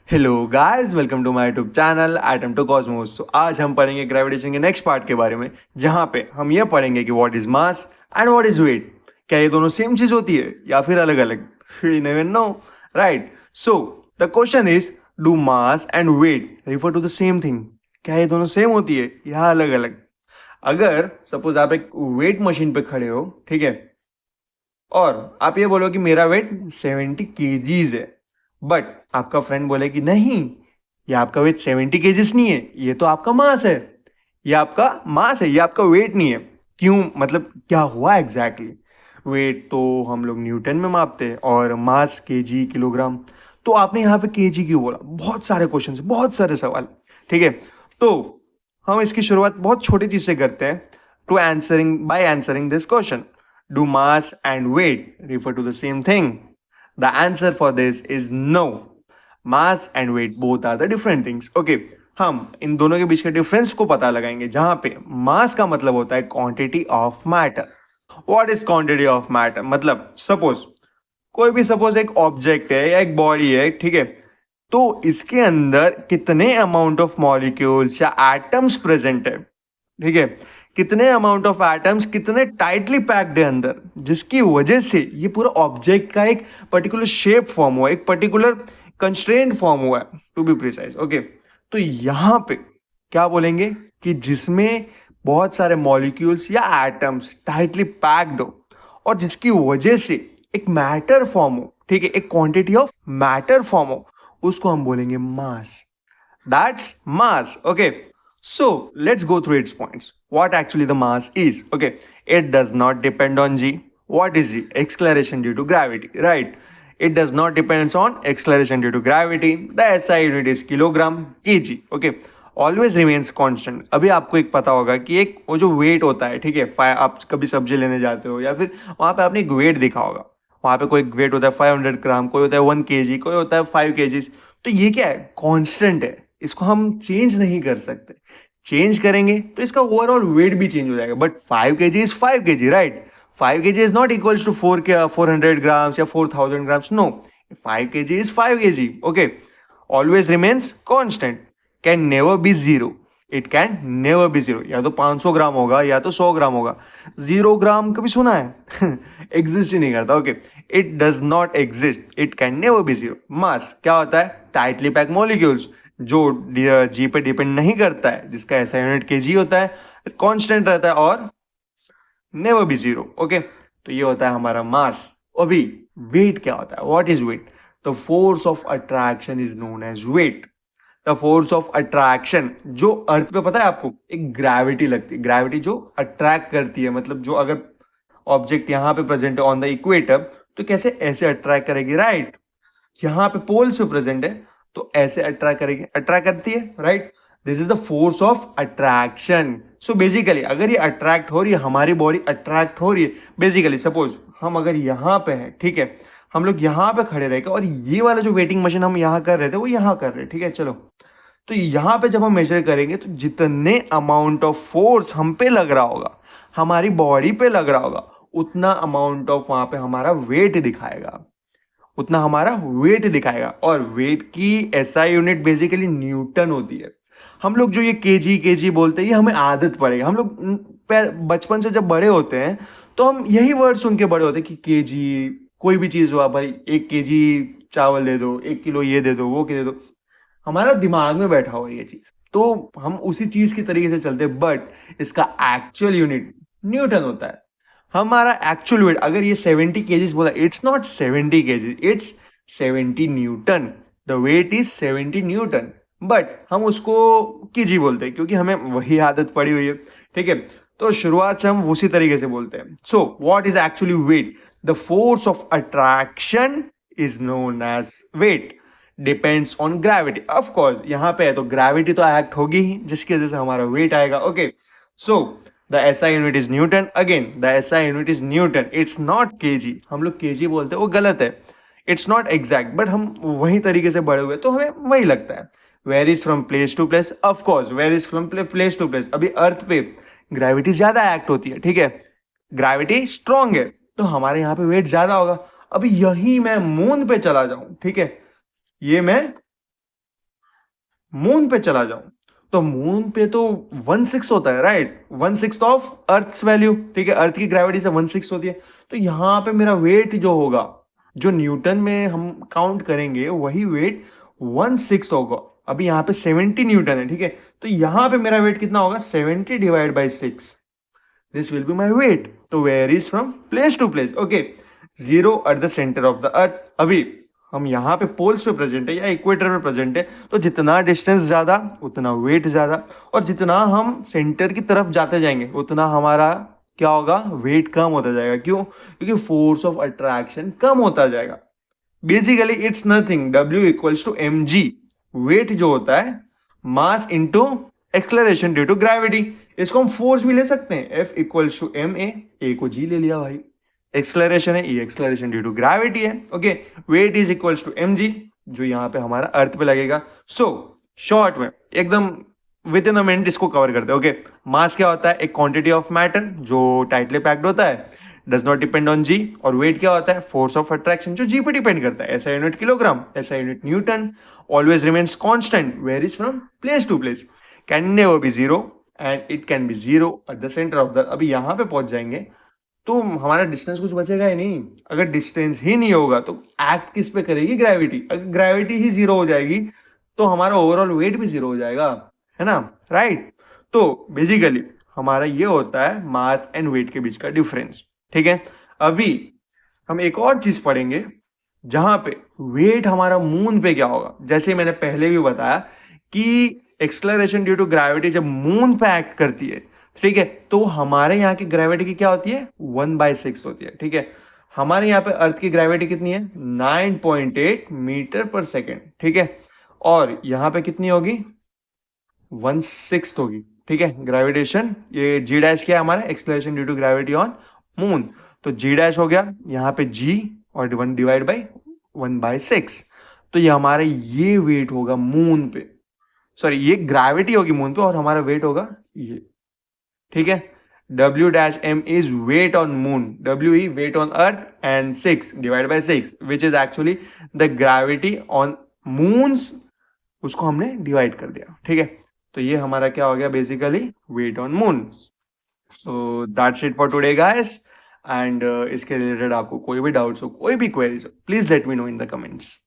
Hello guys, welcome to my YouTube channel atom to cosmos. तो आज हम पढ़ेंगे ग्रेविटेशन के नेक्स्ट पार्ट के बारे में, जहां पे हम ये पढ़ेंगे कि what is mass and what is weight. क्या ये दोनों सेम चीज होती है या फिर अलग अलग? We never know, right? So the question is, do mass and weight refer to the same thing? क्या ये दोनों सेम होती है या अलग अलग? अगर सपोज आप एक वेट मशीन पे खड़े हो, ठीक है, और आप ये बोलो कि मेरा वेट 70 केजीज है, बट आपका फ्रेंड बोले कि नहीं, ये आपका वेट 70 केजीज नहीं है, ये तो आपका मास है। ये आपका मास है, ये आपका वेट नहीं है। क्यों? मतलब क्या हुआ एग्जैक्टली exactly? वेट तो हम लोग न्यूटन में मापते हैं और मास केजी, किलोग्राम। तो आपने यहाँ पे केजी क्यों बोला? बहुत सारे क्वेश्चन, बहुत सारे सवाल, ठीक है। तो हम इसकी शुरुआत बहुत छोटी चीज से करते हैं। To answering by answering this question, do mass and weight refer to the same thing? The answer for this is no. Mass and weight both are the different things. Okay, हम इन दोनों के बीच के डिफरेंस को पता लगाएंगे, जहां पे मास का मतलब होता है quantity of matter. What is quantity of matter? मतलब सपोज कोई भी सपोज एक ऑब्जेक्ट है या एक बॉडी है, ठीक है, तो इसके अंदर कितने अमाउंट ऑफ मॉलिक्यूल्स या एटम्स प्रेजेंट है, ठीक है, कितने अमाउंट ऑफ एटम्स कितने टाइटली पैक्ड है अंदर, जिसकी वजह से ये पूरा ऑब्जेक्ट का एक पर्टिकुलर शेप फॉर्म हुआ, एक पर्टिकुलर कंस्ट्रेंट फॉर्म हुआ है, टू बी प्रिसाइज। ओके, तो यहां पे क्या बोलेंगे कि जिसमें बहुत सारे मॉलिक्यूल्स या एटम्स टाइटली पैक्ड हो और जिसकी वजह से एक मैटर फॉर्म हो, ठीक है, एक क्वांटिटी ऑफ मैटर फॉर्म हो, उसको हम बोलेंगे मास। That's mass. Okay. So let's go through its points. What actually the mass is? Okay. It does not depend on g. What is g? Acceleration due to gravity. Right. It does not depend on acceleration due to gravity. The SI unit is kilogram kg. Okay. Always remains constant. अभी आपको एक पता होगा कि एक वो जो wait होता है, ठीक है, आप कभी सब्जी लेने जाते हो या फिर वहां पे आपने एक वेट देखा होगा, वहां पे कोई वेट होता है 500 ग्राम, कोई होता है 1 kg, कोई होता है 5 kg। तो ये क्या है? कांस्टेंट है, इसको हम चेंज नहीं कर सकते। चेंज करेंगे तो इसका ओवरऑल वेट भी चेंज हो जाएगा, but 5 kg is 5 kg, right? 5 kg is not equals to 400 grams या 4000 grams. No, 5 kg is 5 kg। Okay, always remains constant, can never be zero. It can never be zero. या तो 500 ग्राम होगा या तो 100 ग्राम होगा। 0 ग्राम कभी सुना है? एग्जिस्ट ही नहीं करता। Okay, it does not exist, it can never be zero. Mass क्या होता है? टाइटली पैक मॉलिक्यूल्स, जो जी पे डिपेंड नहीं करता है, जिसका ऐसा यूनिट के जी होता है, कांस्टेंट रहता है और नेवर बी जीरो। ओके, तो ये होता है हमारा मास। अभी वेट क्या होता है? What is weight? The force of attraction is known as weight. The force of attraction, जो अर्थ पे पता है आपको एक ग्रेविटी लगती है, ग्रेविटी जो अट्रैक्ट करती है, मतलब जो अगर ऑब्जेक्ट यहाँ पे प्रेजेंट है ऑन द इक्वेटर, तो कैसे ऐसे अट्रैक्ट करेगी, राइट? यहाँ पे पोल्स पे प्रेजेंट है तो ऐसे अट्रैक्ट करेगी, अट्रैक्ट करती है, right? This is the force of attraction. So basically अगर ये अट्रैक्ट हो रही है, हमारी बॉडी अट्रैक्ट हो रही है, बेसिकली सपोज हम अगर यहाँ पे हैं, ठीक है, हम लोग यहाँ पे खड़े रह के और ये वाला जो वेटिंग मशीन हम यहाँ कर रहे थे वो यहाँ कर रहे हैं, ठीक है, चलो, तो यहाँ पे जब हम मेजर करेंगे तो जितने अमाउंट ऑफ फोर्स हम पे लग रहा होगा, हमारी बॉडी पे लग रहा होगा, उतना अमाउंट ऑफ वहां पे हमारा वेट दिखाएगा, उतना हमारा वेट दिखाएगा। और वेट की एसआई यूनिट बेसिकली न्यूटन होती है। हम लोग जो ये केजी केजी बोलते हैं, ये हमें आदत पड़ेगा। हम लोग बचपन से जब बड़े होते हैं तो हम यही वर्ड सुन के बड़े होते हैं कि केजी, कोई भी चीज हुआ भाई, 1 kg चावल दे दो, 1 किलो ये दे दो, वो दे दो, हमारा दिमाग में बैठा हुआ है ये चीज, तो हम उसी चीज की तरीके से चलते हैं। बट इसका एक्चुअल यूनिट न्यूटन होता है। हमारा एक्चुअल वेट अगर ये 70 केजीज बोला, it's not 70 KGs, it's 70 newton. The weight is 70 newton, but हम उसको केजी बोलते हैं क्योंकि हमें वही आदत पड़ी हुई है, ठीक है। तो शुरुआत से हम उसी तरीके से बोलते हैं। So what is actually weight? The force of attraction is known as weight, depends on gravity. Of course यहाँ पे है तो ग्रेविटी तो एक्ट होगी ही, जिसकी वजह से हमारा वेट आएगा। Okay, so the SI unit is Newton. Again the SI unit is Newton, it's not KG. हम लोग केजी बोलते हैं, वो गलत है, इट्स नॉट एग्जैक्ट, बट हम वही तरीके से बड़े हुए तो हमें वही लगता है। Varies from place to place, of course varies from place to place. अभी अर्थ पे ग्रेविटी ज्यादा एक्ट होती है, ठीक है, ग्रेविटी स्ट्रांग है, तो हमारे यहाँ पे वेट ज्यादा होगा। अभी यही मैं मून पे चला जाऊं, ठीक है, ये मैं मून पे चला जाऊं तो मून पे तो 1/6 होता है, राइट, 1/6 ऑफ अर्थ वैल्यू, ठीक है, अर्थ की ग्रेविटी से 1/6 होती है। तो यहां पे मेरा वेट जो होगा, जो न्यूटन में हम काउंट करेंगे, वही वेट 1/6 होगा। अभी यहाँ पे 70 न्यूटन है, ठीक है, तो यहां पे मेरा वेट कितना होगा, 70 divide by 6, this will be my weight. तो varies from place to place, okay. Zero at the centre of the earth. अभी हम यहाँ पे पोल्स पे प्रेजेंट है या इक्वेटर पे प्रेजेंट है, तो जितना डिस्टेंस ज्यादा उतना वेट ज्यादा, और जितना हम सेंटर की तरफ जाते जाएंगे उतना हमारा क्या होगा, वेट कम होता जाएगा। क्यों? क्योंकि फोर्स ऑफ अट्रैक्शन कम होता जाएगा। Basically it's nothing, W equals to mg। Weight जो होता है mass into acceleration due to gravity. इसको हम फोर्स भी ले सकते हैं, F equals to ma, a को g ले लिया भाई, एक्सलरेशन है, ये एक्सलरेशन ड्यू टू ग्रेविटी है, okay. Weight is equals to mg, जो यहाँ पे हमारा अर्थ पे लगेगा। सो शॉर्ट में एकदम विद इन अ मिनट इसको कवर करते हैं, ओके। मास क्या होता है, एक क्वांटिटी ऑफ मैटर जो टाइटली पैक्ड होता है, डज नॉट डिपेंड ऑन जी। और वेट क्या होता है, फोर्स ऑफ अट्रैक्शन जो जी पे डिपेंड करता है, ऐसा यूनिट किलोग्राम, ऐसा unit newton, always remains constant, varies from place to place, can never be zero and it can be zero at the centre of the. अभी यहां पे पहुंच जाएंगे तो हमारा डिस्टेंस कुछ बचेगा ही नहीं। अगर डिस्टेंस ही नहीं होगा तो एक्ट किस पे करेगी, ग्रेविटी। अगर ग्रेविटी ही जीरो हो जाएगी तो हमारा ओवरऑल वेट भी जीरो हो जाएगा, है ना, राइट। तो बेसिकली हमारा ये होता है मास एंड वेट के बीच का डिफरेंस, ठीक है। अभी हम एक और चीज पढ़ेंगे जहां पे वेट हमारा मून पे क्या होगा। जैसे मैंने पहले भी बताया कि एक्सलरेशन ड्यू टू ग्रेविटी जब मून पे एक्ट करती है, ठीक है, तो हमारे यहाँ की ग्रेविटी की क्या होती है, 1/6 होती है, ठीक है। हमारे यहाँ पे अर्थ की ग्रेविटी कितनी है, 9.8 मीटर पर सेकेंड, ठीक है। और यहाँ पे कितनी होगी, 1/6 होगी, ठीक है, ग्रेविटेशन। ये जी डैश क्या है हमारा, acceleration due to gravity on moon. तो जी डैश हो गया यहाँ पे जी, और 1 डिवाइड बाई 1/6। तो ये हमारा ये वेट होगा मून पे, सॉरी ये ग्रेविटी होगी मून पे, और हमारा वेट होगा ये, ठीक है। W dash m is weight on moon, W weight on earth, and 6 divided by 6, which is actually the gravity on moons, उसको हमने डिवाइड कर दिया, ठीक है। तो ये हमारा क्या हो गया, basically weight on moon. So that's it for today guys. And इसके रिलेटेड आपको कोई भी डाउट्स हो, कोई भी क्वेरीज हो, please let me know in the comments.